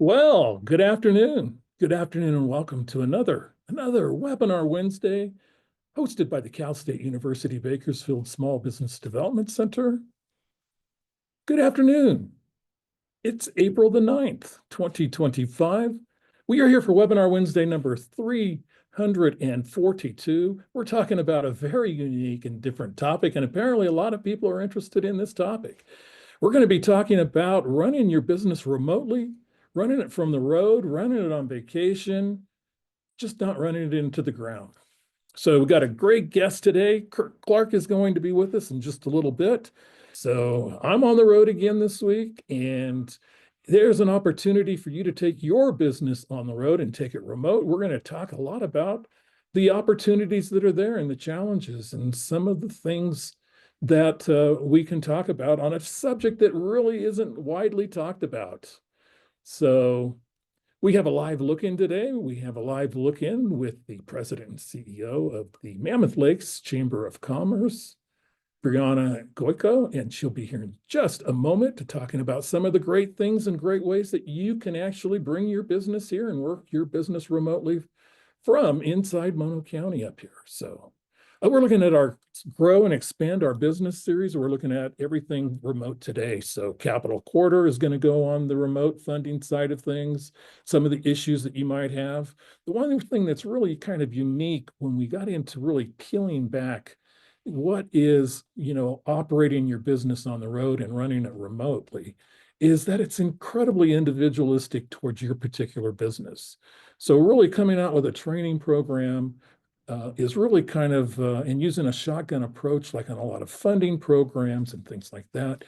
Well, good afternoon. Good afternoon and welcome to another Webinar Wednesday hosted by the Cal State University Bakersfield Small Business Development Center. Good afternoon. It's April the 9th, 2025. We are here for Webinar Wednesday number 342. We're talking about a very unique and different topic, and apparently a lot of people are interested in this topic. We're going to be talking about running your business remotely, running it from the road, running it on vacation, just not running it into the ground. So we've got a great guest today. Kurt Clark is going to be with us in just a little bit. So I'm on the road again this week, and there's an opportunity for you to take your business on the road and take it remote. We're going to talk a lot about the opportunities that are there and the challenges and some of the things that we can talk about on a subject that really isn't widely talked about. So we have a live look-in today. We have a live look-in with the president and CEO of the Mammoth Lakes Chamber of Commerce, Brianna Goico, and she'll be here in just a moment to talking about some of the great things and great ways that you can actually bring your business here and work your business remotely from inside Mono County up here. So we're looking at our Grow and Expand Our Business series. We're looking at everything remote today. So Capital Quarter is going to go on the remote funding side of things, some of the issues that you might have. The one thing that's really kind of unique when we got into really peeling back what is, operating your business on the road and running it remotely is that it's incredibly individualistic towards your particular business. So really coming out with a training program is really kind of, and using a shotgun approach, like on a lot of funding programs and things like that,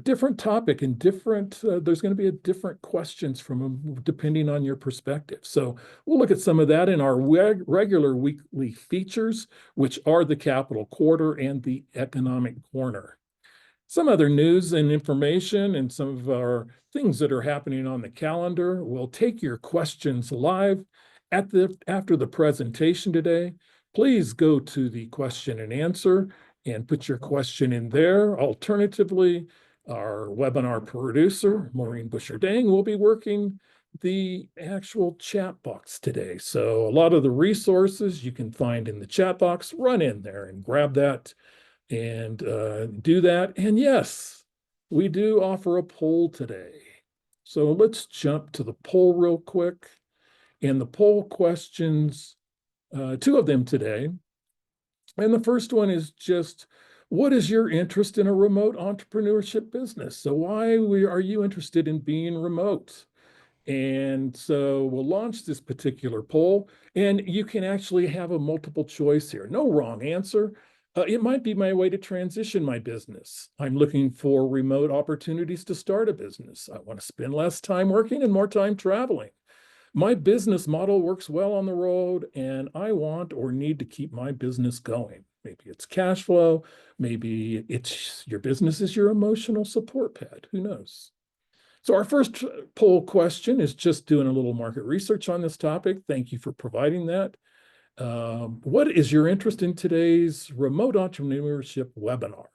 different topic and different, there's going to be a different questions from them depending on your perspective. So we'll look at some of that in our regular weekly features, which are the Capital Quarter and the Economic Corner. Some other news and information and some of our things that are happening on the calendar. We'll take your questions live after the presentation today. Please go to the question and answer and put your question in there. Alternatively, our webinar producer, Maureen Busher-Dang, will be working the actual chat box today. So a lot of the resources you can find in the chat box, run in there and grab that and do that. And yes, we do offer a poll today. So let's jump to the poll real quick. And the poll questions, two of them today. And the first one is just, what is your interest in a remote entrepreneurship business? So why are you interested in being remote? And so we'll launch this particular poll, and you can actually have a multiple choice here. No wrong answer. It might be my way to transition my business. I'm looking for remote opportunities to start a business. I want to spend less time working and more time traveling. My business model works well on the road, and I want or need to keep my business going. Maybe it's cash flow. Maybe it's your business is your emotional support pad. Who knows? So our first poll question is just doing a little market research on this topic. Thank you for providing that. What is your interest in today's remote entrepreneurship webinar?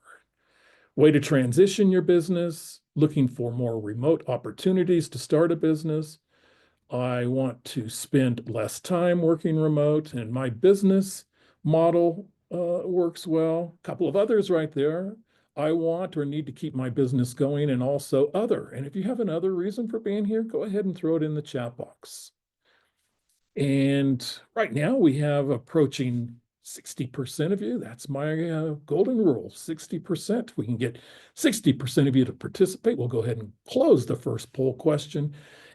Way to transition your business, looking for more remote opportunities to start a business. I want to spend less time working remote, and my business model works well. A couple of others right there. I want or need to keep my business going, and also other. And if you have another reason for being here, go ahead and throw it in the chat box. And right now we have approaching 60% of you. That's my golden rule, 60%. We can get 60% of you to participate. We'll go ahead and close the first poll question.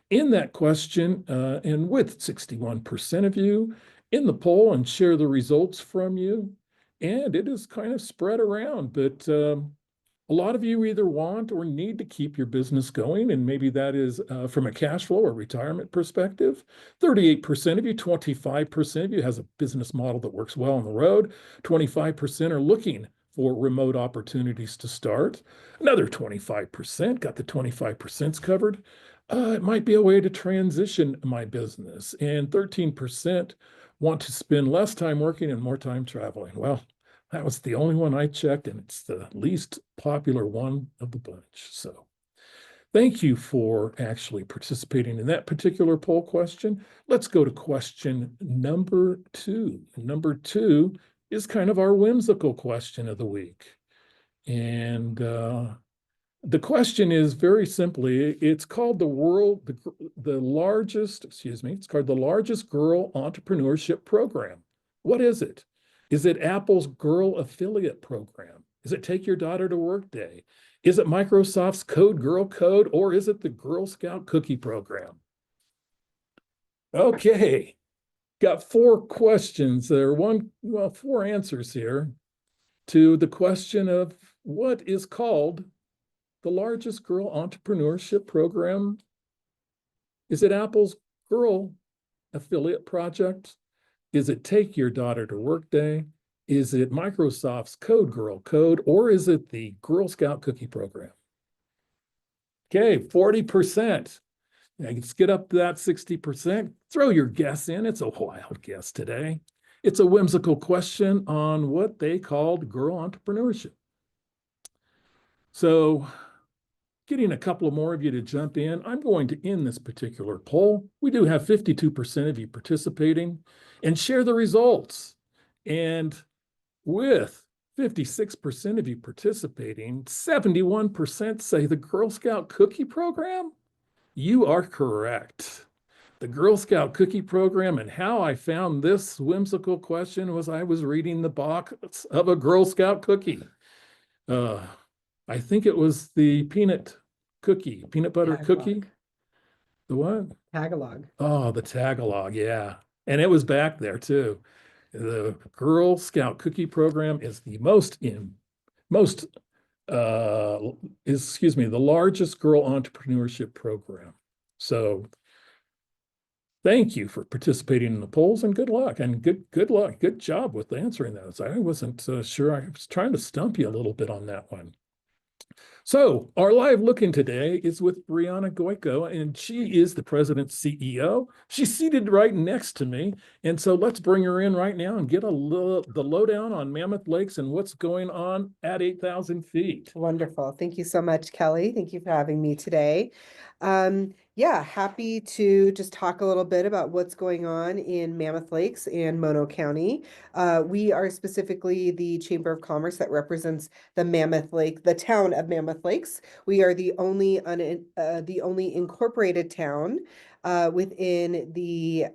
In that question, and with 61% of you in the poll, and share the results from you. And it is kind of spread around, but a lot of you either want or need to keep your business going, and maybe that is from a cash flow or retirement perspective. 38% of you, 25% of you has a business model that works well on the road. 25% are looking for remote opportunities to start. Another 25%, got the 25% covered. It might be a way to transition my business. And 13% want to spend less time working and more time traveling. Well, that was the only one I checked, and it's the least popular one of the bunch. So Thank you for actually participating in that particular poll question. Let's go to question number 2. Number 2 is kind of our whimsical question of the week. And the question is very simply, it's called the largest, it's called the largest girl entrepreneurship program. What is it? Is it Apple's Girl Affiliate Program? Is it Take Your Daughter to Work Day? Is it Microsoft's Code Girl Code, or is it the Girl Scout Cookie Program? Okay, got 4 questions there. 4 answers here to the question of what is called the largest girl entrepreneurship program. Is it Apple's Girl Affiliate Project? Is it Take Your Daughter to Work Day? Is it Microsoft's Code Girl Code, or is it the Girl Scout Cookie Program? Okay, 40%. Let's get up to that 60%. Throw your guess in. It's a wild guess today. It's a whimsical question on what they called girl entrepreneurship. So, getting a couple more of you to jump in, I'm going to end this particular poll. We do have 52% of you participating, and share the results. And with 56% of you participating, 71% say the Girl Scout Cookie Program. You are correct. The Girl Scout Cookie Program, and how I found this whimsical question was I was reading the box of a Girl Scout cookie. I think it was the peanut butter cookie. The what? Tagalog. Oh, the Tagalog, yeah. And it was back there too. The Girl Scout Cookie Program is the the largest girl entrepreneurship program. So thank you for participating in the polls, and good luck, and good luck. Good job with answering those. I wasn't sure. I was trying to stump you a little bit on that one. So our live look-in today is with Brianna Goico, and she is the president's CEO. She's seated right next to me. And so let's bring her in right now and get the lowdown on Mammoth Lakes and what's going on at 8,000 feet. Wonderful. Thank you so much, Kelly. Thank you for having me today. Yeah, happy to just talk a little bit about what's going on in Mammoth Lakes and Mono County. We are specifically the Chamber of Commerce that represents the the town of Mammoth Lakes. We are the only incorporated town within the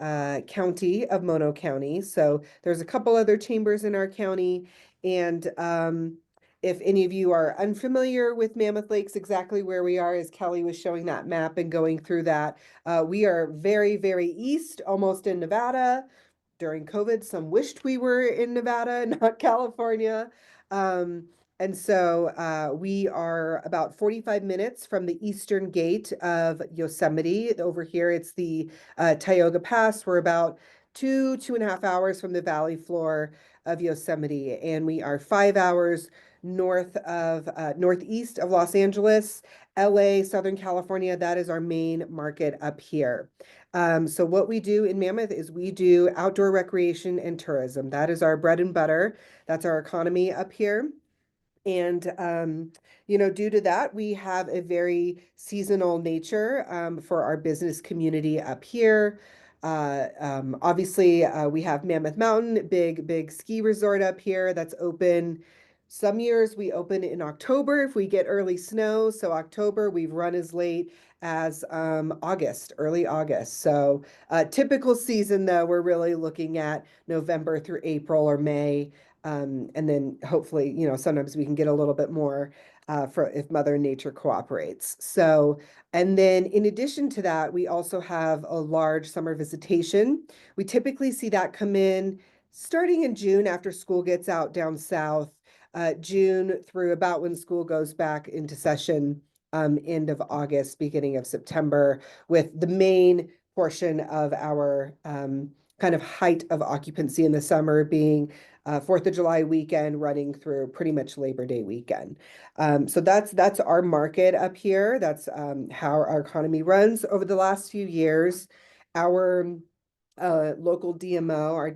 county of Mono County. So there's a couple other chambers in our county, and if any of you are unfamiliar with Mammoth Lakes, exactly where we are, as Kelly was showing that map and going through that, we are very, very east, almost in Nevada. During COVID, some wished we were in Nevada, not California. And so we are about 45 minutes from the eastern gate of Yosemite. Over here, it's the Tioga Pass. We're about 2.5 hours from the valley floor of Yosemite, and we are 5 hours northeast of Los Angeles, LA, Southern California. That is our main market up here. So what we do in Mammoth is we do outdoor recreation and tourism. That is our bread and butter. That's our economy up here. And, due to that, we have a very seasonal nature for our business community up here. Obviously, we have Mammoth Mountain, big ski resort up here that's open. Some years we open in October if we get early snow. So October, we've run as late as August, early August. So typical season, though, we're really looking at November through April or May. And then hopefully, sometimes we can get a little bit more for if Mother Nature cooperates. So, and then in addition to that, we also have a large summer visitation. We typically see that come in starting in June after school gets out down south, June through about when school goes back into session, end of August, beginning of September, with the main portion of our kind of height of occupancy in the summer being 4th of July weekend running through pretty much Labor Day weekend. So that's our market up here. That's how our economy runs. Over the last few years, our local DMO, our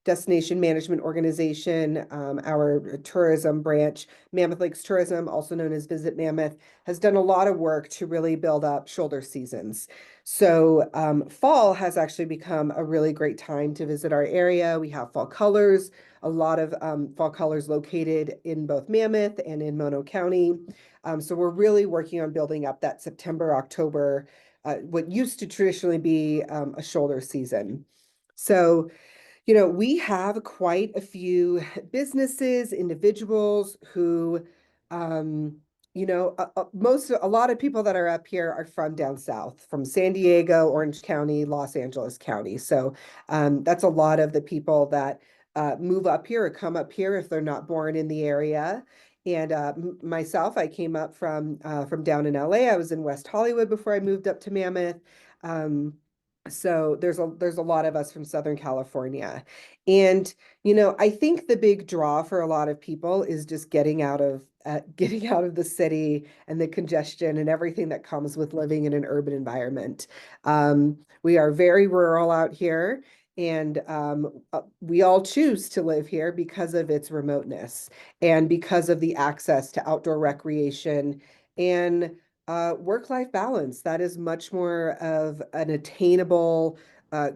destination management organization, our tourism branch, Mammoth Lakes Tourism, also known as Visit Mammoth, has done a lot of work to really build up shoulder seasons. So fall has actually become a really great time to visit our area. We have fall colors, a lot of fall colors located in both Mammoth and in Mono County. So we're really working on building up that September, October, what used to traditionally be a shoulder season. So, we have quite a few businesses, individuals who, a lot of people that are up here are from down south, from San Diego, Orange County, Los Angeles County. So that's a lot of the people that move up here or come up here if they're not born in the area. And myself, I came up from down in LA. I was in West Hollywood before I moved up to Mammoth. So there's a lot of us from Southern California. And I think the big draw for a lot of people is just getting out of the city and the congestion and everything that comes with living in an urban environment. We are very rural out here, and we all choose to live here because of its remoteness and because of the access to outdoor recreation and work-life balance. That is much more of an attainable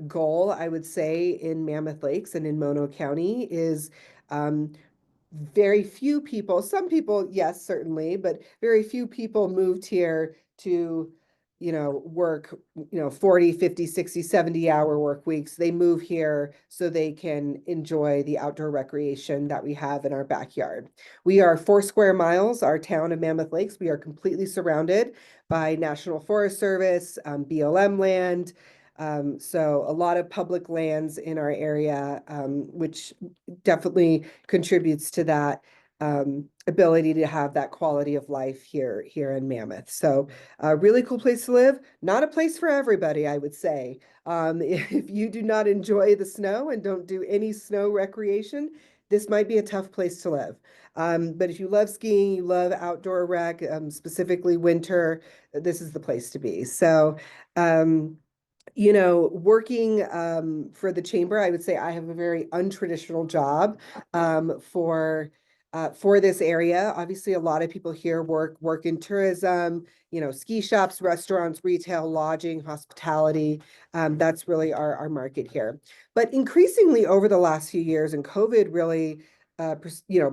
goal, I would say, in Mammoth Lakes and in Mono County is very few people, some people, yes, certainly, but very few people moved here to, work, 40, 50, 60, 70-hour work weeks. They move here so they can enjoy the outdoor recreation that we have in our backyard. We are 4 square miles, our town of Mammoth Lakes. We are completely surrounded by National Forest Service, BLM land. So a lot of public lands in our area, which definitely contributes to that ability to have that quality of life here in Mammoth. So a really cool place to live. Not a place for everybody, I would say. If you do not enjoy the snow and don't do any snow recreation, this might be a tough place to live. But if you love skiing, you love outdoor rec, specifically winter, this is the place to be. So working for the chamber, I would say I have a very untraditional job for this area. Obviously, a lot of people here work in tourism, ski shops, restaurants, retail, lodging, hospitality. That's really our market here. But increasingly over the last few years, and COVID really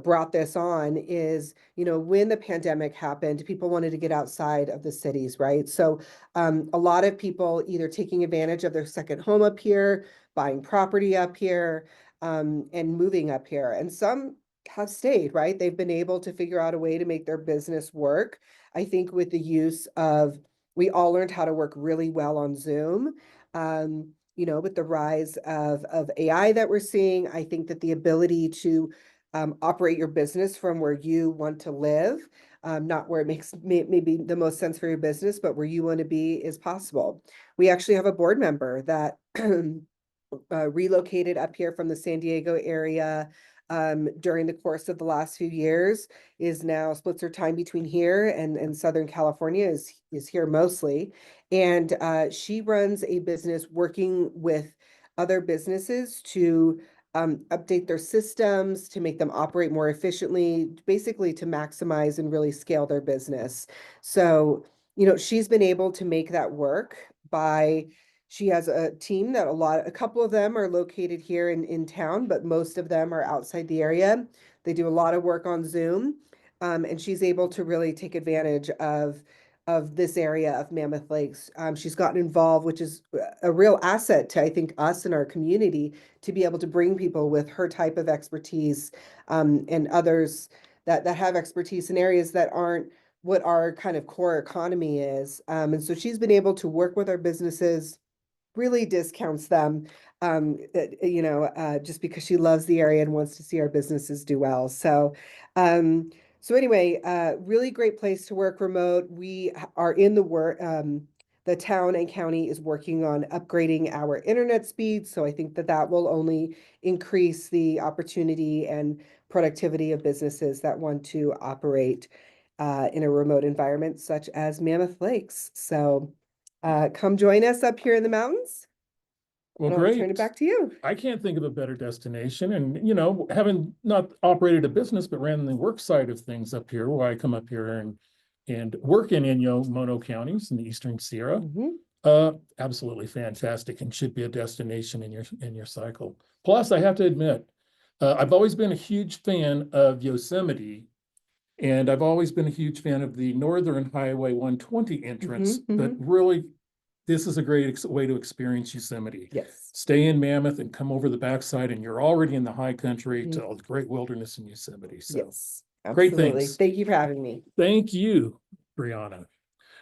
brought this on, is, when the pandemic happened, people wanted to get outside of the cities, right? So a lot of people either taking advantage of their second home up here, buying property up here, and moving up here. And some have stayed, right? They've been able to figure out a way to make their business work. I think with the use of, we all learned how to work really well on Zoom. With the rise of AI that we're seeing, I think that the ability to operate your business from where you want to live, not where it makes maybe the most sense for your business, but where you want to be, is possible. We actually have a board member that relocated up here from the San Diego area during the course of the last few years, is now splits her time between here and Southern California, is here mostly. And she runs a business working with other businesses to update their systems, to make them operate more efficiently, basically to maximize and really scale their business. So, she's been able to make that work by, she has a team that a couple of them are located here in town, but most of them are outside the area. They do a lot of work on Zoom, and she's able to really take advantage of this area of Mammoth Lakes. She's gotten involved, which is a real asset to, I think, us and our community, to be able to bring people with her type of expertise, and others that have expertise in areas that aren't what our kind of core economy is. And so she's been able to work with our businesses, really discounts them, just because she loves the area and wants to see our businesses do well. So, anyway, really great place to work remote. We are in the town and county is working on upgrading our internet speed. So I think that will only increase the opportunity and productivity of businesses that want to operate in a remote environment such as Mammoth Lakes. So come join us up here in the mountains. Well, and I'll return it great. back to you. I can't think of a better destination. And, you know, having not operated a business, but ran the work side of things up here, where I come up here and work in Inyo, Mono counties in the Eastern Sierra. Absolutely fantastic, and should be a destination in your cycle. Plus, I have to admit, I've always been a huge fan of Yosemite, and I've always been a huge fan of the Northern Highway 120 entrance, but really, this is a great way to experience Yosemite. Yes. Stay in Mammoth and come over the backside, and you're already in the high country to all the great wilderness in Yosemite. So Yes, great absolutely. things. Thank you for having me. Thank you, Brianna.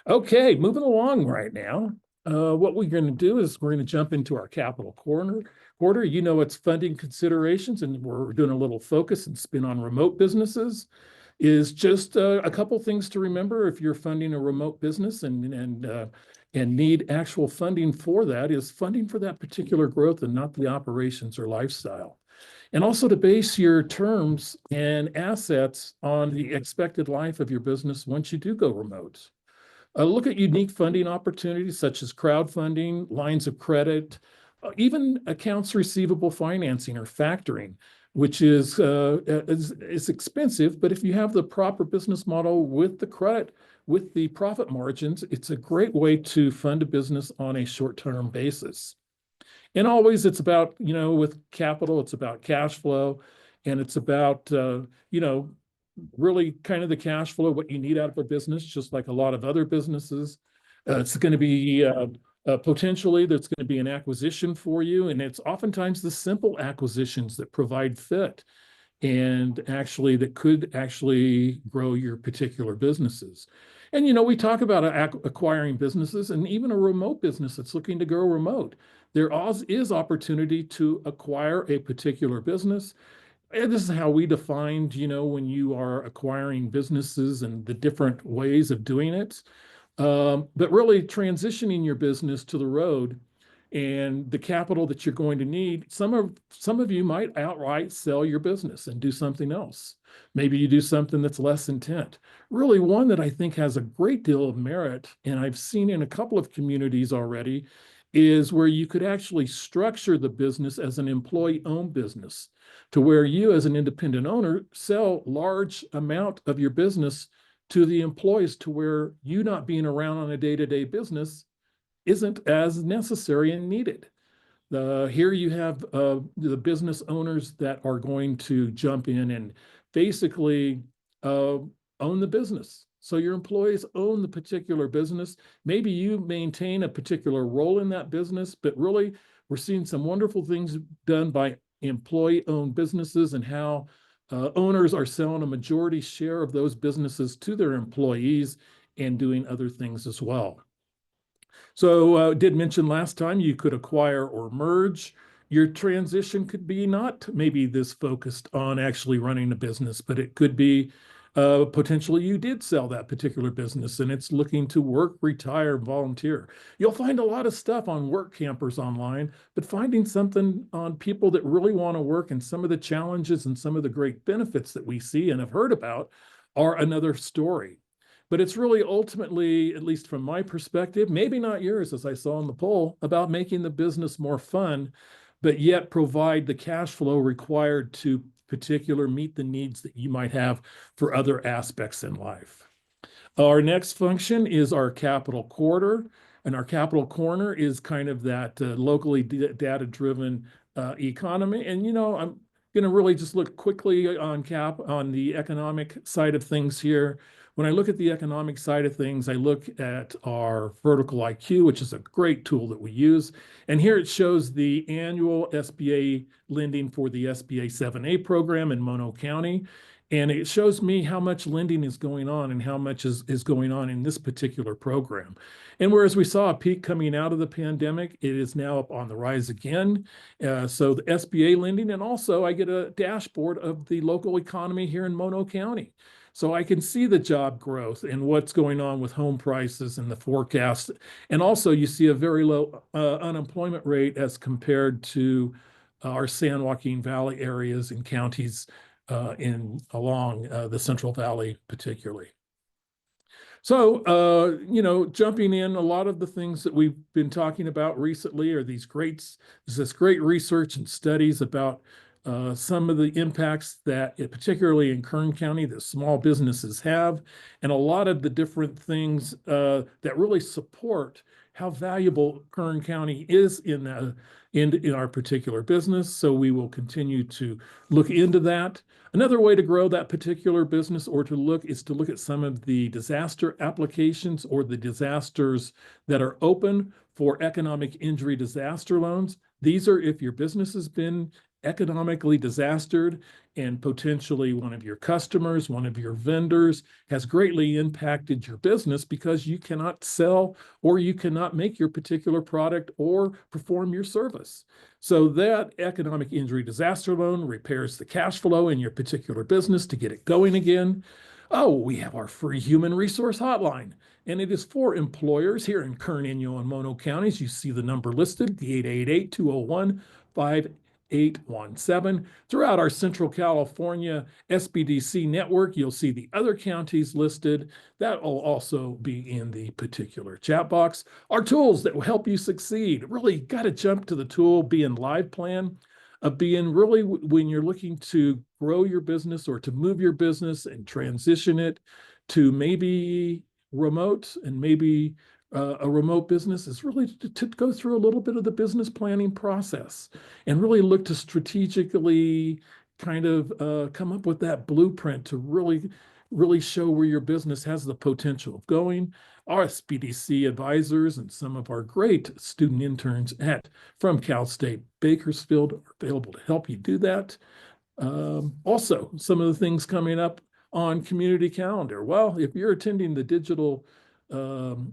Okay, moving along right now. What we're going to do is we're going to jump into our capital quarter. You know, it's funding considerations, and we're doing a little focus and spin on remote businesses. Is just a couple things to remember if you're funding a remote business and need actual funding for that, is funding for that particular growth and not the operations or lifestyle. And also to base your terms and assets on the expected life of your business once you do go remote. Look at unique funding opportunities such as crowdfunding, lines of credit, even accounts receivable financing or factoring, which is expensive, but if you have the proper business model with the credit, with the profit margins, it's a great way to fund a business on a short-term basis. And always it's about, you know, with capital, it's about cash flow, and it's about, you know, really kind of the cash flow, what you need out of a business, just like a lot of other businesses. It's going to be potentially there's going to be an acquisition for you, and it's oftentimes the simple acquisitions that provide fit and actually that could actually grow your particular businesses. And, you know, we talk about acquiring businesses, and even a remote business that's looking to go remote. There is opportunity to acquire a particular business. And this is how we defined, you know, when you are acquiring businesses and the different ways of doing it. But really transitioning your business to the road and the capital that you're going to need, some of you might outright sell your business and do something else. Maybe you do something that's less intent. Really, one that I think has a great deal of merit, and I've seen in a couple of communities already, is where you could actually structure the business as an employee-owned business, to where you as an independent owner sell large amount of your business to the employees, to where you not being around on a day-to-day business isn't as necessary and needed. Here you have the business owners that are going to jump in and basically own the business. So your employees own the particular business. Maybe you maintain a particular role in that business, but really we're seeing some wonderful things done by employee-owned businesses, and how owners are selling a majority share of those businesses to their employees and doing other things as well. So did mention last time you could acquire or merge. Your transition could be not maybe this focused on actually running a business, but it could be potentially you did sell that particular business and it's looking to work, retire, volunteer. You'll find a lot of stuff on work campers online, but finding something on people that really want to work and some of the challenges and some of the great benefits that we see and have heard about are another story. But it's really ultimately, at least from my perspective, maybe not yours, as I saw in the poll, about making the business more fun, but yet provide the cash flow required to meet the needs that you might have for other aspects in life. Our next function is our capital quarter, and our capital corner is kind of that locally data-driven economy. And, you know, I'm going to really just look quickly on the economic side of things here. When I look at the economic side of things, I look at our vertical IQ, which is a great tool that we use. And here it shows the annual SBA lending for the SBA 7A program in Mono County. And it shows me how much lending is going on and how much is going on in this particular program. And whereas we saw a peak coming out of the pandemic, it is now up on the rise again. So the SBA lending, and also I get a dashboard of the local economy here in Mono County. So I can see the job growth and what's going on with home prices and the forecast. And also you see a very low unemployment rate as compared to our San Joaquin Valley areas and counties along the Central Valley particularly. So, jumping in, a lot of the things that we've been talking about recently are this great research and studies about some of the impacts that, particularly in Kern County, that small businesses have, and a lot of the different things that really support how valuable Kern County is in our particular business. So we will continue to look into that. Another way to grow that particular business is to look at some of the disaster applications or the disasters that are open for economic injury disaster loans. These are if your business has been economically disastered and potentially one of your customers, one of your vendors has greatly impacted your business because you cannot sell or you cannot make your particular product or perform your service. So that economic injury disaster loan repairs the cash flow in your particular business to get it going again. Oh, we have our free human resource hotline, and it is for employers here in Kern, Inyo, and Mono counties. You see the number listed, the 888-201-5817. Throughout our Central California SBDC network, you'll see the other counties listed. That will also be in the particular chat box. Our tools that will help you succeed. Really got to jump to the tool, Being Live Plan. Being really when you're looking to grow your business or to move your business and transition it to maybe remote and maybe a remote business is really to go through a little bit of the business planning process and really look to strategically kind of come up with that blueprint to really show where your business has the potential of going. Our SBDC advisors and some of our great student interns from Cal State Bakersfield are available to help you do that. Also, some of the things coming up on community calendar. Well, if you're attending the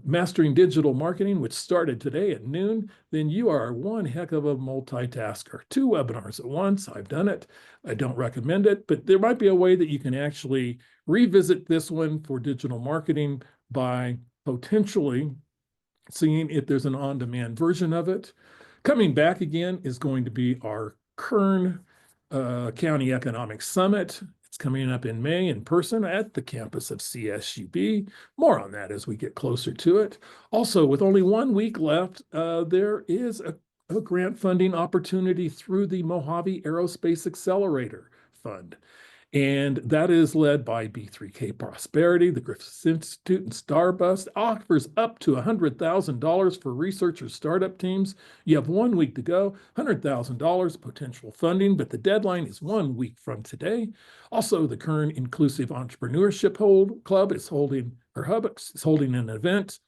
Mastering Digital Marketing, which started today at noon, then you are one heck of a multitasker. 2 webinars at once. I've done it. I don't recommend it, but there might be a way that you can actually revisit this one for digital marketing by potentially seeing if there's an on-demand version of it. Coming back again is going to be our Kern County Economic Summit. It's coming up in May in person at the campus of CSUB. More on that as we get closer to it. Also, with only 1 week left, there is a grant funding opportunity through the Mojave Aerospace Accelerator Fund. And that is led by B3K Prosperity, the Griffith Institute, and Starbust. Offers up to $100,000 for research or startup teams. You have 1 week to go, $100,000 potential funding, but the deadline is 1 week from today. Also, the Kern Inclusive Entrepreneurship Club is holding an event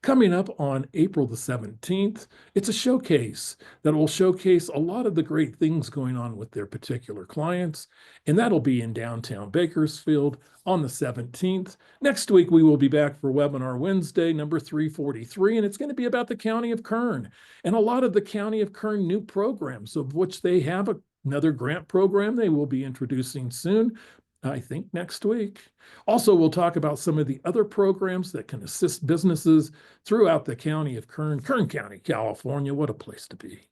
coming up on April the 17th. It's a showcase that will showcase a lot of the great things going on with their particular clients, and that'll be in downtown Bakersfield on the 17th. Next week, we will be back for Webinar Wednesday, number 343, and it's going to be about the County of Kern and a lot of the County of Kern new programs, of which they have another grant program they will be introducing soon, I think next week. Also, we'll talk about some of the other programs that can assist businesses throughout the County of Kern County, California. What a place to be.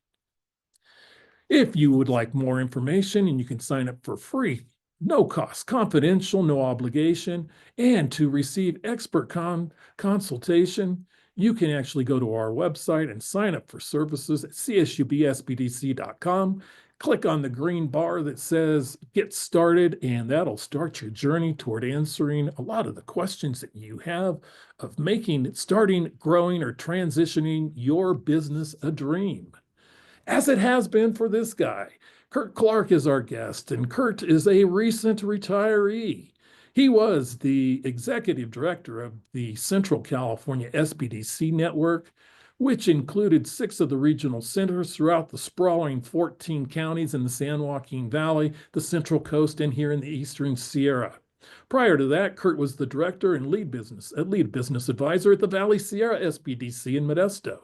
If you would like more information, and you can sign up for free, no cost, confidential, no obligation, and to receive expert consultation, you can actually go to our website and sign up for services at csubsbdc.com. Click on the green bar that says Get Started, and that'll start your journey toward answering a lot of the questions that you have of starting, growing, or transitioning your business a dream. As it has been for this guy. Kurt Clark is our guest, and Kurt is a recent retiree. He was the executive director of the Central California SBDC network, which included 6 of the regional centers throughout the sprawling 14 counties in the San Joaquin Valley, the Central Coast, and here in the Eastern Sierra. Prior to that, Kurt was the director and lead business advisor at the Valley Sierra SBDC in Modesto.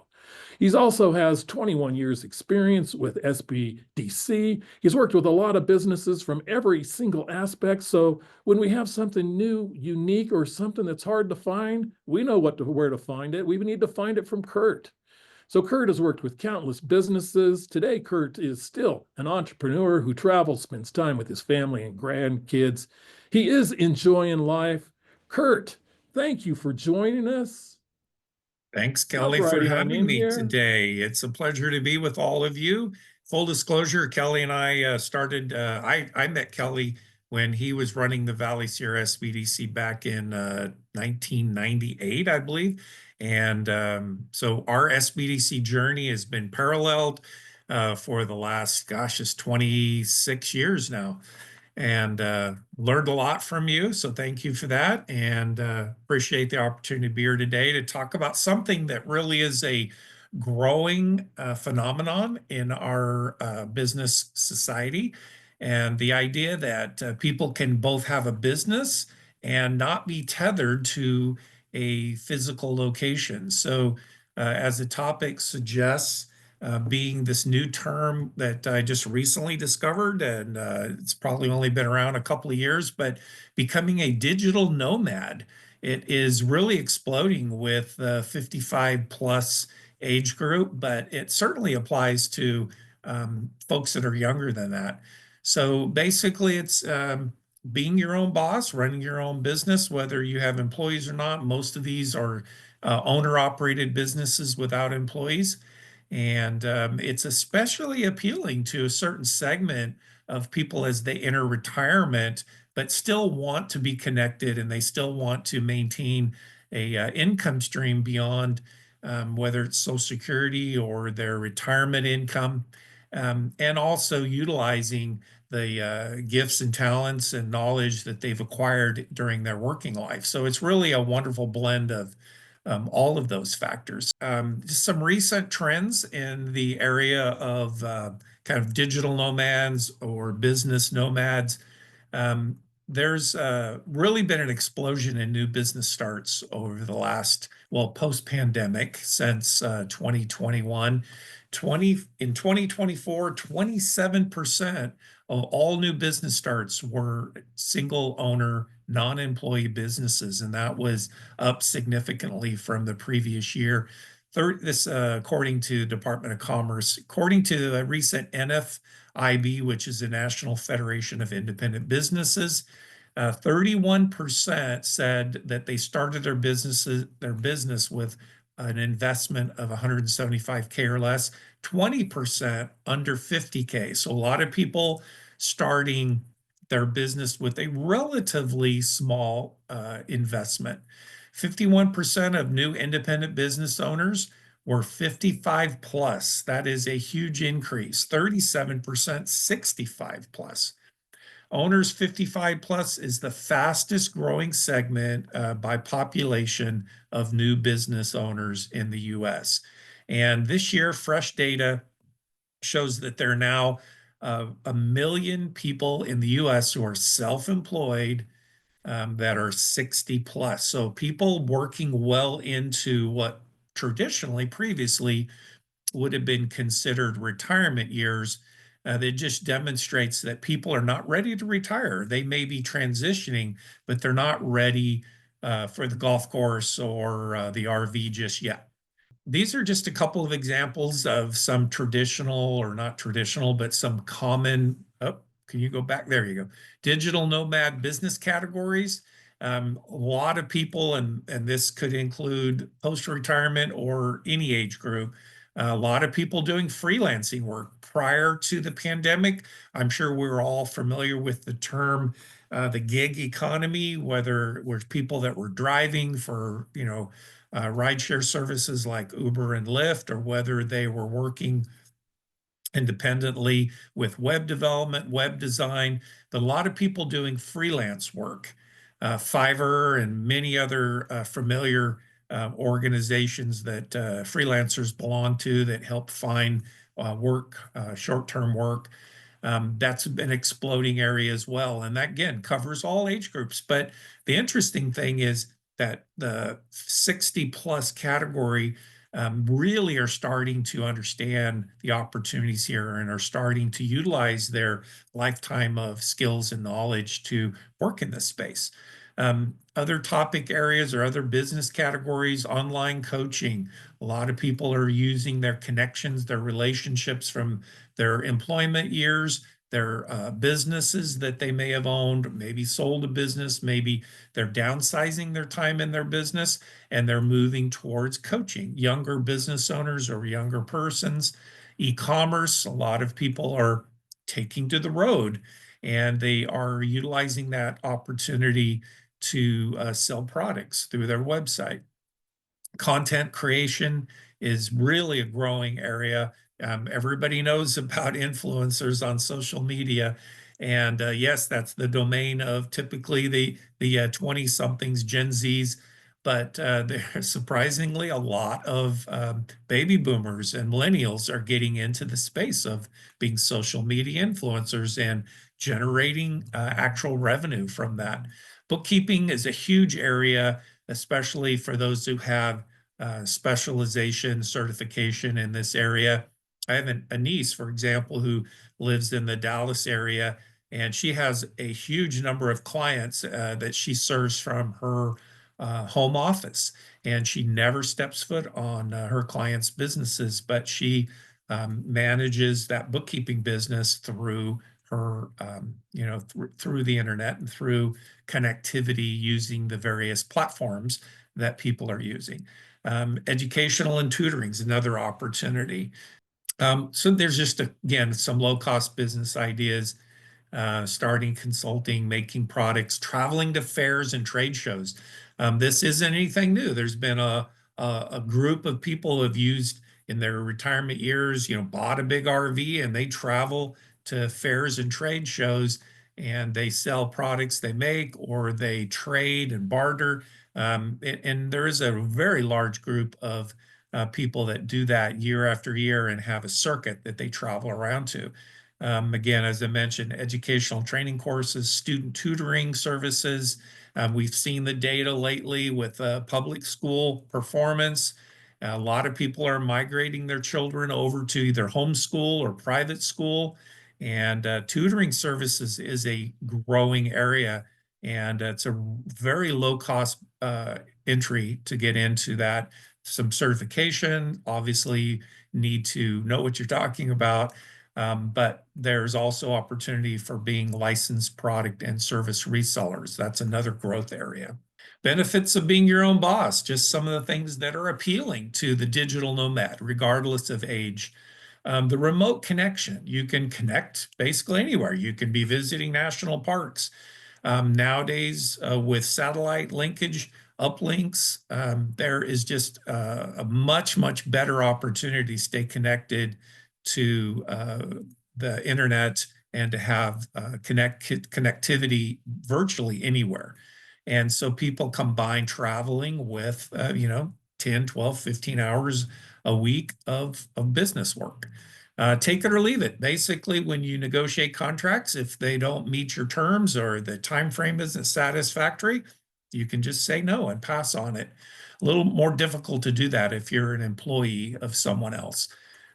He also has 21 years experience with SBDC. He's worked with a lot of businesses from every single aspect. So when we have something new, unique, or something that's hard to find, we know where to find it. We need to find it from Kurt. So Kurt has worked with countless businesses. Today, Kurt is still an entrepreneur who travels, spends time with his family and grandkids. He is enjoying life. Kurt, Thank you for joining us. Thanks, Jump Kelly, for right on having in me here. today. It's a pleasure to be with all of you. Full disclosure, Kelly and I I met Kelly when he was running the Valley Sierra SBDC back in 1998, I believe. And so our SBDC journey has been paralleled for the last, gosh, it's 26 years now, and learned a lot from you. So thank you for that, and appreciate the opportunity to be here today to talk about something that really is a growing phenomenon in our business society, and the idea that people can both have a business and not be tethered to a physical location. So, as the topic suggests, being this new term that I just recently discovered, and it's probably only been around a couple of years, but becoming a digital nomad. It is really exploding with the 55 plus age group, but it certainly applies to folks that are younger than that. So basically, it's being your own boss, running your own business, whether you have employees or not. Most of these are owner operated businesses without employees. And it's especially appealing to a certain segment of people as they enter retirement, but still want to be connected and they still want to maintain a income stream beyond whether it's Social Security or their retirement income, and also utilizing the gifts and talents and knowledge that they've acquired during their working life. So it's really a wonderful blend of all of those factors. Just some recent trends in the area of kind of digital nomads or business nomads. Um, there's really been an explosion in new business starts over the last, well, post-pandemic since 2021. In 2024, 27% of all new business starts were single owner, non-employee businesses, and that was up significantly from the previous year. This, according to the Department of Commerce, according to the recent NFIB, which is the National Federation of Independent Businesses, 31% said that they started their business with an investment of 175K or less, 20% under 50K. So a lot of people starting their business with a relatively small investment. 51% of new independent business owners were 55 plus. That is a huge increase. 37% 65 plus. Owners 55 plus is the fastest growing segment by population of new business owners in the US. And this year, fresh data shows that there are now 1 million people in the US who are self-employed that are 60 plus. So people working well into what traditionally, previously, would have been considered retirement years. That just demonstrates that people are not ready to retire. They may be transitioning, but they're not ready for the golf course or the RV just yet. These are just a couple of examples of some traditional or not traditional, but some common, oh, can you go back? There you go. Digital nomad business categories. A lot of people, and this could include post-retirement or any age group, a lot of people doing freelancing work prior to the pandemic. I'm sure we're all familiar with the term, the gig economy, whether it was people that were driving for, rideshare services like Uber and Lyft, or whether they were working independently with web development, web design, but a lot of people doing freelance work. Fiverr and many other familiar organizations that freelancers belong to that help find work, short-term work. That's an exploding area as well. And that, again, covers all age groups. But the interesting thing is that the 60 plus category really are starting to understand the opportunities here and are starting to utilize their lifetime of skills and knowledge to work in this space. Other topic areas or other business categories, online coaching. A lot of people are using their connections, their relationships from their employment years their businesses that they may have owned, maybe sold a business, maybe they're downsizing their time in their business and they're moving towards coaching younger business owners or younger persons. E-commerce, a lot of people are taking to the road and they are utilizing that opportunity to sell products through their website. Content creation is really a growing area. Everybody knows about influencers on social media. And yes, that's the domain of typically the 20-somethings, Gen Zs. But there's surprisingly a lot of baby boomers and millennials are getting into the space of being social media influencers and generating actual revenue from that. Bookkeeping is a huge area, especially for those who have specialization, certification in this area. I have a niece, for example, who lives in the Dallas area, and she has a huge number of clients that she serves from her home office. And she never steps foot on her clients' businesses, but she manages that bookkeeping business through her, through the internet and through connectivity using the various platforms that people are using. Educational and tutoring is another opportunity. So there's just, again, some low-cost business ideas, starting consulting, making products, traveling to fairs and trade shows. This isn't anything new. There's been a group of people who have used in their retirement years, bought a big RV and they travel to fairs and trade shows and they sell products they make or they trade and barter. And there is a very large group of people that do that year after year and have a circuit that they travel around to. Again, as I mentioned, educational training courses, student tutoring services. We've seen the data lately with public school performance. A lot of people are migrating their children over to either homeschool or private school. And tutoring services is a growing area. And it's a very low cost entry to get into that. Some certification, obviously need to know what you're talking about. But there's also opportunity for being licensed product and service resellers. That's another growth area. Benefits of being your own boss, just some of the things that are appealing to the digital nomad, regardless of age. The remote connection, you can connect basically anywhere. You can be visiting national parks. Nowadays, with satellite linkage, uplinks, there is just a much, much better opportunity to stay connected to the internet and to have connectivity virtually anywhere. And so people combine traveling with, 10, 12, 15 hours a week of business work. Take it or leave it. Basically, when you negotiate contracts, if they don't meet your terms or the time frame isn't satisfactory, you can just say no and pass on it. A little more difficult to do that if you're an employee of someone else.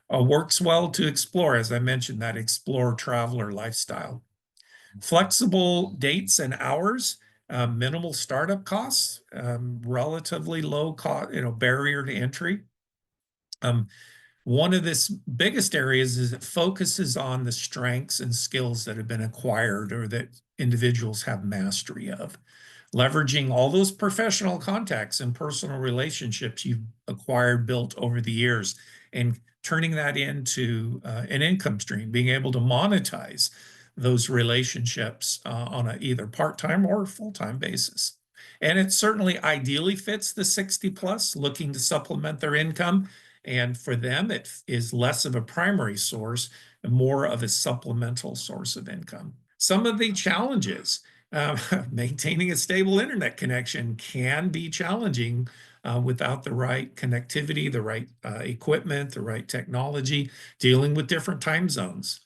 Works well to explore, as I mentioned, that explorer traveler lifestyle. Flexible dates and hours, minimal startup costs, relatively low cost, barrier to entry. One of this biggest areas is it focuses on the strengths and skills that have been acquired or that individuals have mastery of. Leveraging all those professional contacts and personal relationships you've acquired, built over the years, and turning that into an income stream, being able to monetize those relationships on a either part-time or full-time basis. And it certainly ideally fits the 60 plus looking to supplement their income. And for them, it is less of a primary source and more of a supplemental source of income. Some of the challenges, maintaining a stable internet connection can be challenging without the right connectivity, the right equipment, the right technology, dealing with different time zones.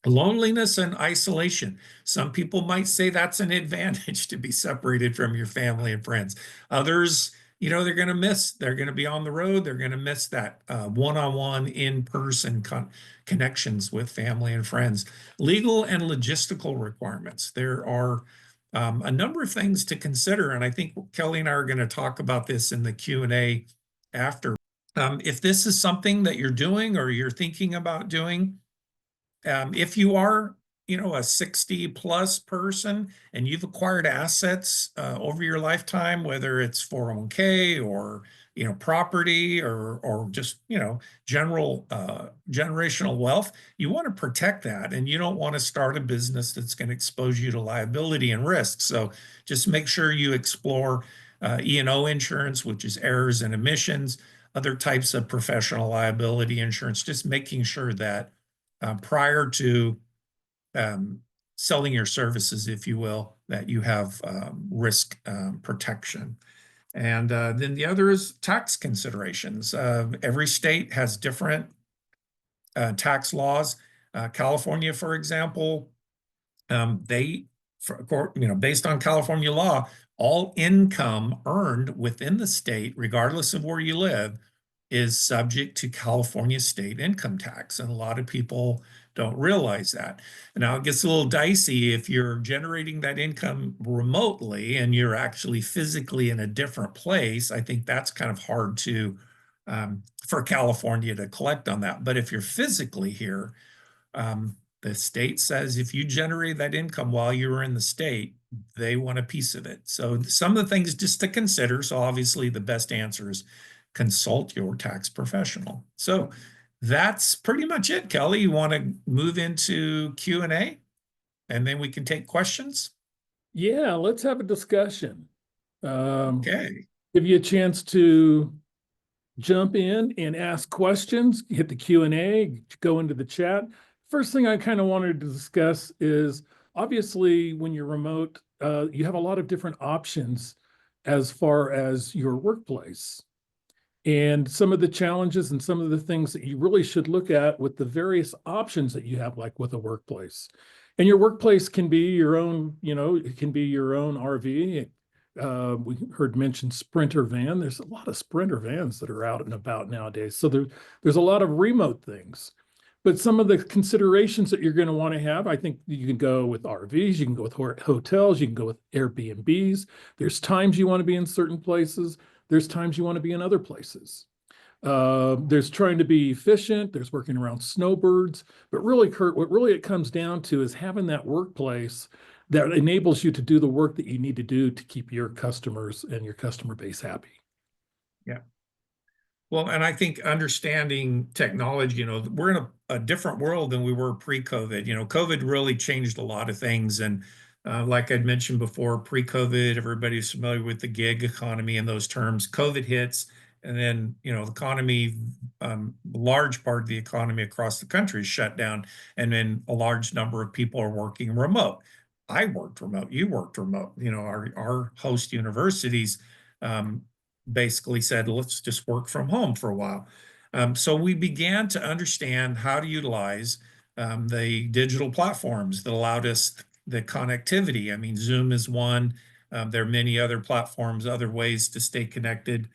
Loneliness and isolation. Some people might say that's an advantage to be separated from your family and friends. Others, they're going to be on the road. They're going to miss that one-on-one, in-person connections with family and friends. Legal and logistical requirements. There are a number of things to consider, and I think Kelly and I are going to talk about this in the Q&A after. If this is something that you're doing or you're thinking about doing, If you are, a 60 plus person and you've acquired assets over your lifetime, whether it's 401k or, property or just, general generational wealth, you want to protect that. And you don't want to start a business that's going to expose you to liability and risk. So just make sure you explore E&O insurance, which is errors and omissions, other types of professional liability insurance, just making sure that prior to selling your services, if you will, that you have risk protection. And then the other is tax considerations. Every state has different tax laws. California, for example, based on California law, all income earned within the state, regardless of where you live, is subject to California state income tax. And a lot of people don't realize that. Now it gets a little dicey if you're generating that income remotely and you're actually physically in a different place. I think that's kind of hard to for California to collect on that. But if you're physically here, the state says if you generate that income while you were in the state, they want a piece of it. So some of the things just to consider. So obviously the best answer is consult your tax professional. So that's pretty much it, Kelly. You want to move into Q&A and then we can take questions? Yeah, let's have a discussion. Okay. Give you a chance to jump in and ask questions, hit the Q&A, go into the chat. First thing I kind of wanted to discuss is obviously when you're remote, you have a lot of different options as far as your workplace. And some of the challenges and some of the things that you really should look at with the various options that you have, like with a workplace. And your workplace can be your own, it can be your own RV. We heard mentioned Sprinter van. There's a lot of Sprinter vans that are out and about nowadays. So there's a lot of remote things. But some of the considerations that you're going to want to have, I think you can go with RVs, you can go with hotels, you can go with Airbnbs. There's times you want to be in certain places. There's times you want to be in other places. There's trying to be efficient. There's working around snowbirds. But really, Kurt, what really it comes down to is having that workplace that enables you to do the work that you need to do to keep your customers and your customer base happy. Yeah. Well, and I think understanding technology, we're in a different world than we were pre-COVID. COVID really changed a lot of things. And like I'd mentioned before, pre-COVID, everybody's familiar with the gig economy and those terms. COVID hits, and then, the economy, large part of the economy across the country is shut down. And then a large number of people are working remote. I worked remote, you worked remote. Our host universities basically said, let's just work from home for a while. So we began to understand how to utilize the digital platforms that allowed us the connectivity. I mean, Zoom is one. There are many other platforms, other ways to stay connected.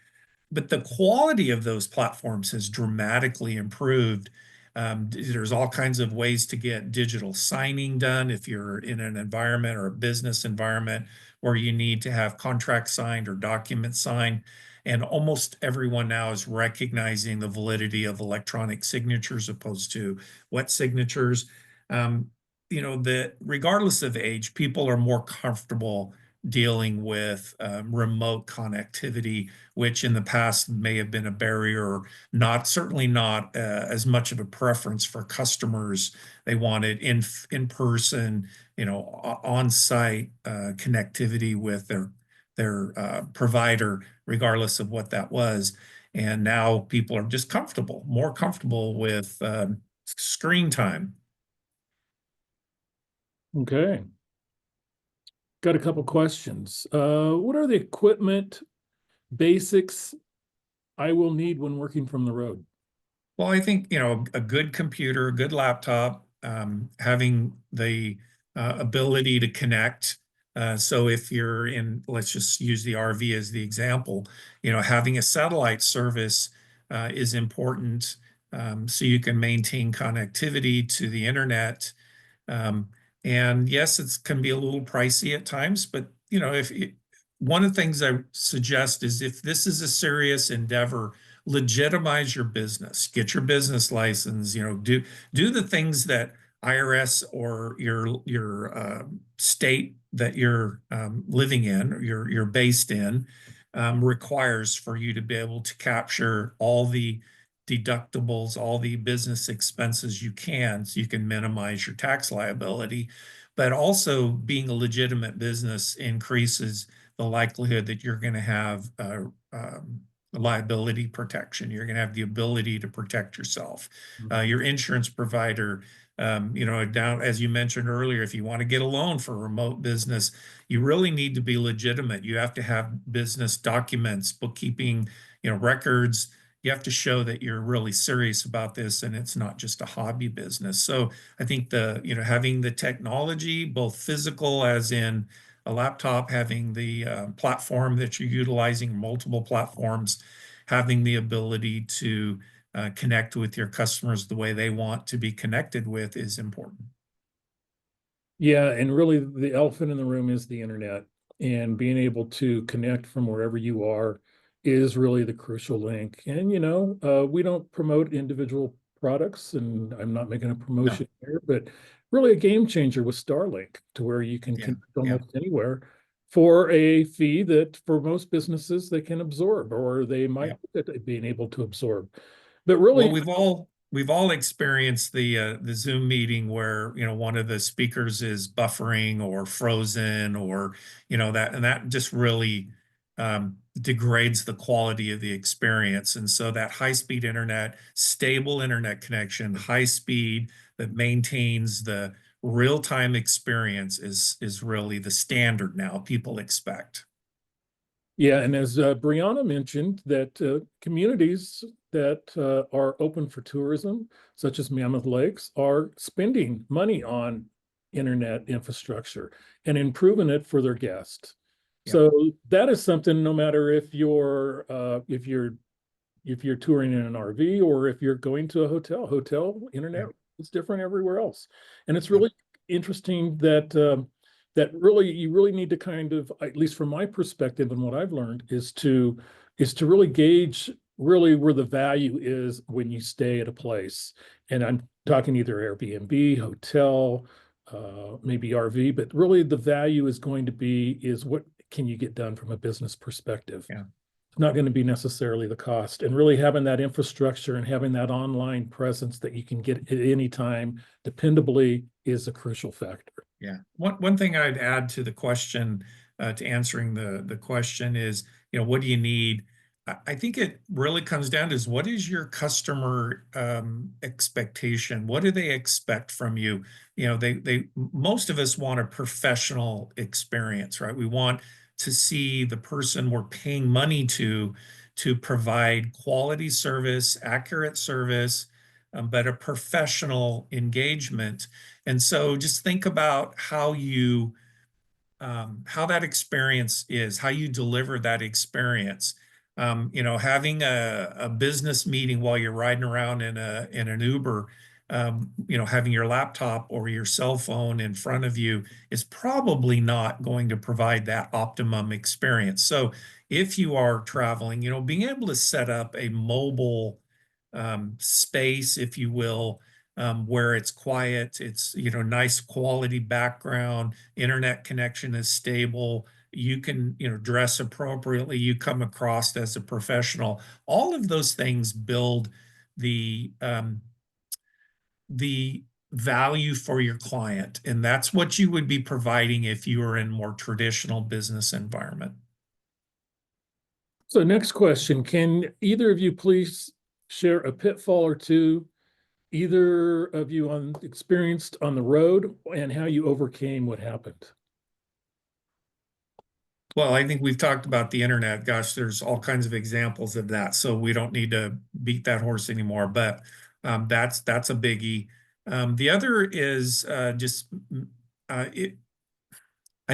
But the quality of those platforms has dramatically improved. There's all kinds of ways to get digital signing done if you're in an environment or a business environment where you need to have contracts signed or documents signed. And almost everyone now is recognizing the validity of electronic signatures opposed to wet signatures. That regardless of age, people are more comfortable dealing with remote connectivity, which in the past may have been a barrier, or certainly not as much of a preference for customers. They wanted in person, on-site connectivity with their provider, regardless of what that was. And now people are just more comfortable with screen time. Okay. Got a couple questions. What are the equipment basics I will need when working from the road? Well, I think, a good computer, a good laptop, having the ability to connect. So if you're let's just use the RV as the example, having a satellite service is important, so you can maintain connectivity to the internet. And yes, it can be a little pricey at times, but one of the things I suggest is if this is a serious endeavor, legitimize your business, get your business license, do the things that IRS or your state that you're living in, or you're based in, requires for you to be able to capture all the deductibles, all the business expenses you can, so you can minimize your tax liability. But also, being a legitimate business increases the likelihood that you're going to have liability protection. You're going to have the ability to protect yourself. Your insurance provider, down, as you mentioned earlier, if you want to get a loan for remote business, you really need to be legitimate. You have to have business documents, bookkeeping, records. You have to show that you're really serious about this and it's not just a hobby business. So I think having the technology, both physical as in a laptop, having the platform that you're utilizing, multiple platforms, having the ability to connect with your customers the way they want to be connected with is important. Yeah, and really the elephant in the room is the internet, and being able to connect from wherever you are is really the crucial link. And we don't promote individual products, and I'm not making a promotion here, but really a game changer with Starlink, to where you can connect almost anywhere for a fee that for most businesses they can absorb, or they might being able to absorb. But really, well, we've all experienced the Zoom meeting where one of the speakers is buffering or frozen, or that just really degrades the quality of the experience. And so that high-speed internet, stable internet connection, high speed that maintains the real-time experience is really the standard now people expect. Yeah, and as Brianna mentioned, that communities that are open for tourism, such as Mammoth Lakes, are spending money on internet infrastructure and improving it for their guests. So that is something, no matter if you're touring in an RV or if you're going to a hotel internet is different everywhere else. And it's really interesting that you really need to kind of, at least from my perspective and what I've learned, is to really gauge really where the value is when you stay at a place. And I'm talking either Airbnb, hotel, maybe RV, but really the value is going to be is what can you get done from a business perspective. It's not going to be necessarily the cost, and really having that infrastructure and having that online presence that you can get at any time dependably is a crucial factor. Yeah. One thing I'd add to the question, to answering the question is, what do you need? I think it really comes down to what is your customer expectation? What do they expect from you? Most of us want a professional experience, right? We want to see the person we're paying money to provide quality service, accurate service, but a professional engagement. And so just think about how that experience is, how you deliver that experience. Having a business meeting while you're riding around in an Uber, having your laptop or your cell phone in front of you is probably not going to provide that optimum experience. So if you are traveling, being able to set up a mobile space, if you will, where it's quiet, it's nice quality background, internet connection is stable, you can dress appropriately, you come across as a professional. All of those things build the value for your client, and that's what you would be providing if you were in more traditional business environment. So next question, can either of you please share a pitfall or two either of you experienced on the road and how you overcame what happened? Well, I think we've talked about the internet. Gosh, there's all kinds of examples of that, so we don't need to beat that horse anymore. But that's a biggie. The other is I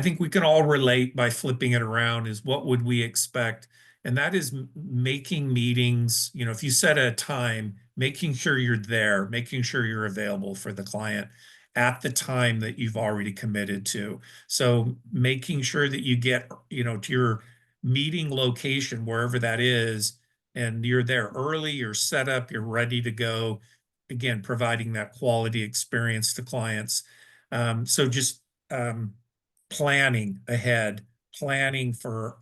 think we can all relate by flipping it around is what would we expect? And that is making meetings, if you set a time, making sure you're there, making sure you're available for the client at the time that you've already committed to. So making sure that you get, to your meeting location, wherever that is, and you're there early, you're set up, you're ready to go. again, providing that quality experience to clients. So just planning ahead, planning for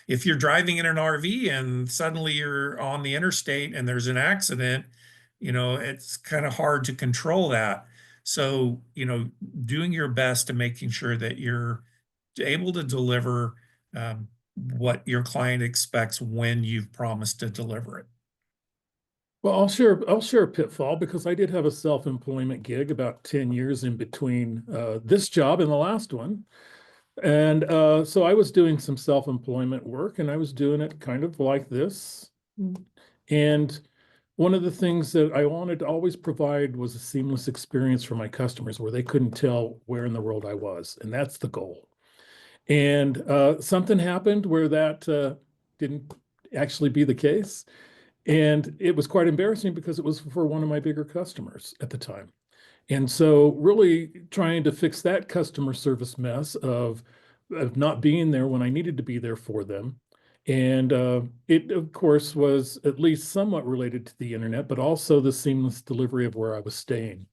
if you're driving in an RV and suddenly you're on the interstate and there's an accident, it's kind of hard to control that. So, doing your best and making sure that you're able to deliver what your client expects when you've promised to deliver it. Well, I'll share a pitfall because I did have a self-employment gig about 10 years in between this job and the last one. And so I was doing some self-employment work and I was doing it kind of like this. And one of the things that I wanted to always provide was a seamless experience for my customers where they couldn't tell where in the world I was. And that's the goal. And something happened where that didn't actually be the case. And it was quite embarrassing because it was for one of my bigger customers at the time. And so really trying to fix that customer service mess of not being there when I needed to be there for them. And it, of course, was at least somewhat related to the internet, but also the seamless delivery of where I was staying.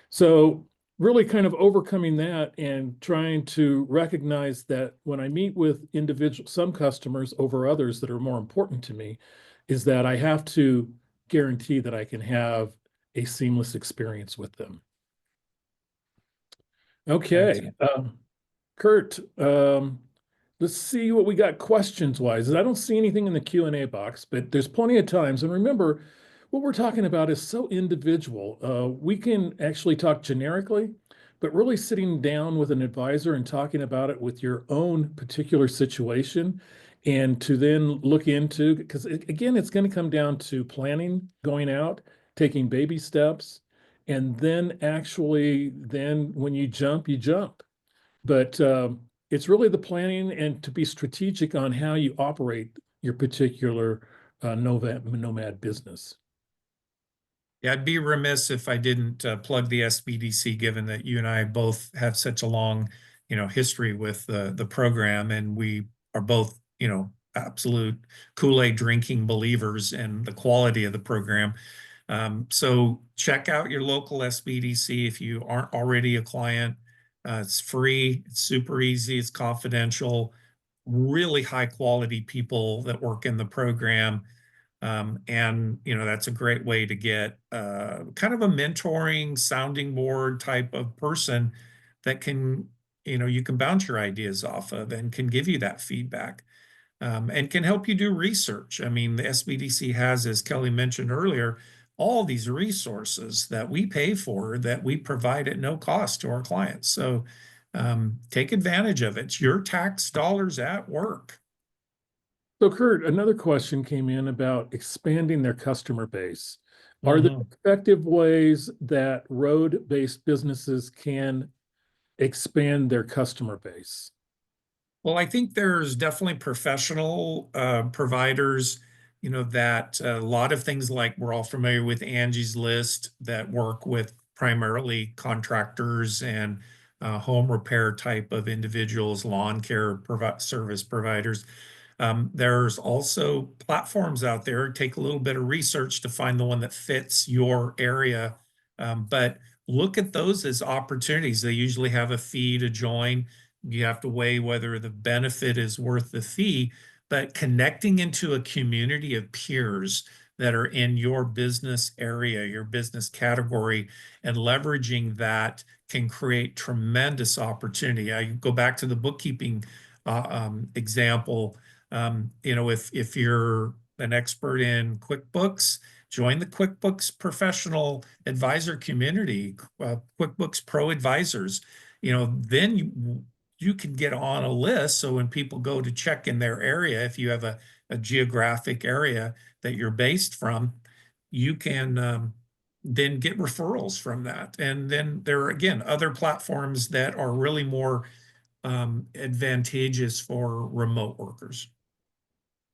So really kind of overcoming that and trying to recognize that when I meet with some customers over others that are more important to me, is that I have to guarantee that I can have a seamless experience with them. Okay, Kurt, let's see what we got questions wise. I don't see anything in the Q&A box, but there's plenty of times. And remember, what we're talking about is so individual. We can actually talk generically, but really sitting down with an advisor and talking about it with your own particular situation and to then look into, because again, it's going to come down to planning, going out, taking baby steps, and then actually then when you jump, you jump. But it's really the planning and to be strategic on how you operate your particular nomad business. Yeah, I'd be remiss if I didn't plug the SBDC, given that you and I both have such a long, history with the program, and we are both, absolute Kool-Aid drinking believers in the quality of the program. So check out your local SBDC if you aren't already a client. It's free, it's super easy, it's confidential, really high quality people that work in the program. And that's a great way to get kind of a mentoring sounding board type of person that can, you can bounce your ideas off of and can give you that feedback. And can help you do research. I mean, the SBDC has, as Kelly mentioned earlier, all these resources that we pay for that we provide at no cost to our clients. So take advantage of it. It's your tax dollars at work. So Kurt, another question came in about expanding their customer base. Are there effective ways that road-based businesses can expand their customer base? Well, I think there's definitely professional providers, that a lot of things like we're all familiar with Angie's List that work with primarily contractors and home repair type of individuals, lawn care service providers. There's also platforms out there. Take a little bit of research to find the one that fits your area. But look at those as opportunities. They usually have a fee to join. You have to weigh whether the benefit is worth the fee, but connecting into a community of peers that are in your business area, your business category, and leveraging that can create tremendous opportunity. I go back to the bookkeeping example. If you're an expert in QuickBooks, join the QuickBooks professional advisor community, QuickBooks Pro advisors. Then you can get on a list. So when people go to check in their area, if you have a geographic area that you're based from, you can then get referrals from that. And then there are, again, other platforms that are really more advantageous for remote workers.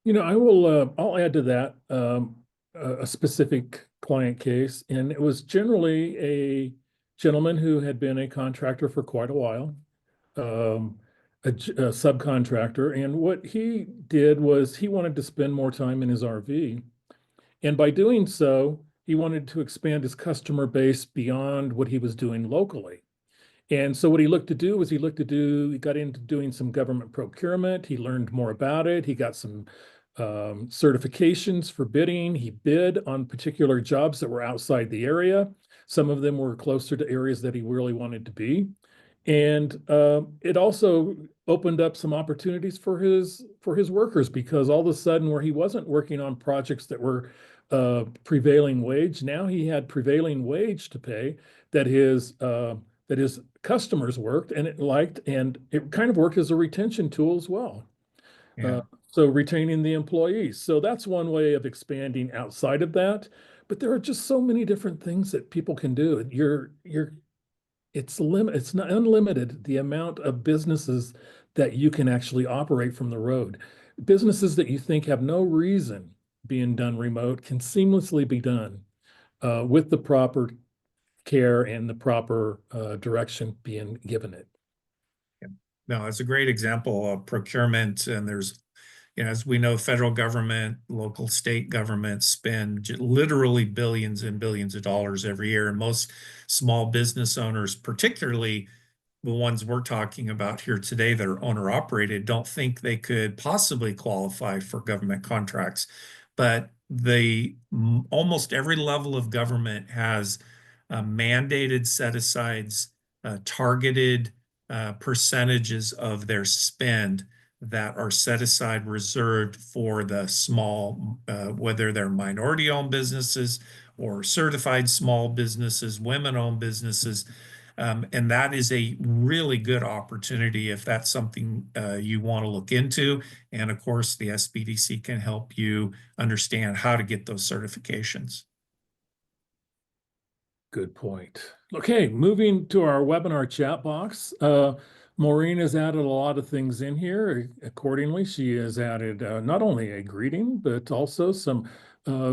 I'll add to that a specific client case, and it was generally a gentleman who had been a contractor for quite a while, a subcontractor, and what he did was he wanted to spend more time in his RV, and by doing so, He wanted to expand his customer base beyond what he was doing locally. And so what he looked to do was he got into doing some government procurement. He learned more about it. He got some certifications for bidding. He bid on particular jobs that were outside the area. Some of them were closer to areas that he really wanted to be. And it also opened up some opportunities for his workers, because all of a sudden, where he wasn't working on projects that were prevailing wage, now he had prevailing wage to pay that his customers worked and it liked, and it kind of worked as a retention tool as well. Yeah. So retaining the employees. So that's one way of expanding outside of that. But there are just so many different things that people can do. It's not unlimited, the amount of businesses that you can actually operate from the road. Businesses that you think have no reason being done remote can seamlessly be done with the proper care and the proper direction being given it. Yeah. No, it's a great example of procurement. And there's, as we know, federal government, local, state governments spend literally billions and billions of dollars every year. And most small business owners, particularly the ones we're talking about here today that are owner operated, don't think they could possibly qualify for government contracts. But almost every level of government has mandated set-asides, targeted percentages of their spend that are set aside, reserved for the small, whether they're minority-owned businesses or certified small businesses, women-owned businesses. And that is a really good opportunity if that's something you want to look into. And of course, the SBDC can help you understand how to get those certifications. Good point. Okay, moving to our webinar chat box. Maureen has added a lot of things in here. Accordingly, she has added not only a greeting, but also some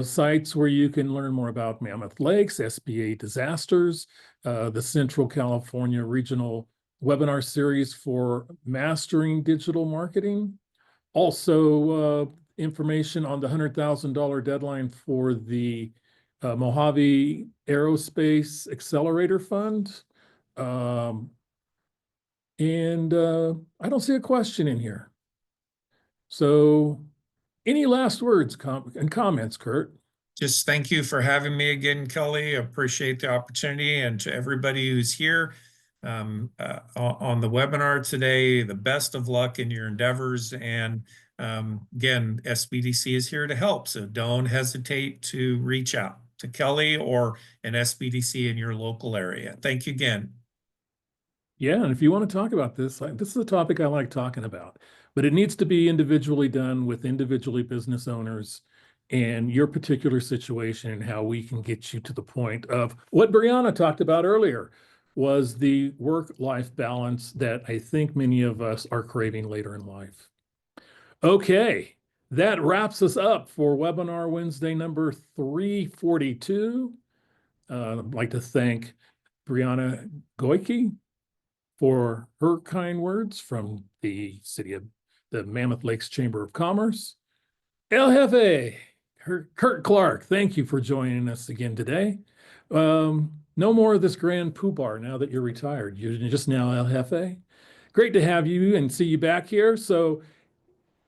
sites where you can learn more about Mammoth Lakes, SBA disasters, the Central California Regional webinar series for mastering digital marketing. Also, information on the $100,000 deadline for the Mojave Aerospace Accelerator Fund. And I don't see a question in here. So any last words and comments, Kurt? Just thank you for having me again, Kelly. I appreciate the opportunity. And to everybody who's here on the webinar today, the best of luck in your endeavors. And again, SBDC is here to help. So don't hesitate to reach out to Kelly or an SBDC in your local area. Thank you again. Yeah, and if you want to talk about this, this is a topic I like talking about, but it needs to be individually done with individually business owners and your particular situation, and how we can get you to the point of what Brianna talked about earlier, was the work-life balance that I think many of us are craving later in life. Okay, that wraps us up for webinar Wednesday number 342. I'd like to thank Brianna Goico for her kind words from the Mammoth Lakes Chamber of Commerce. El Jefe, Kurt Clark, thank you for joining us again today. No more of this grand poobah now that you're retired. You're just now El Jefe. Great to have you and see you back here. So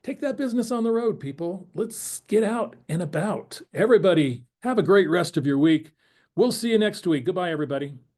take that business on the road, people. Let's get out and about. Everybody, have a great rest of your week. We'll see you next week. Goodbye, everybody.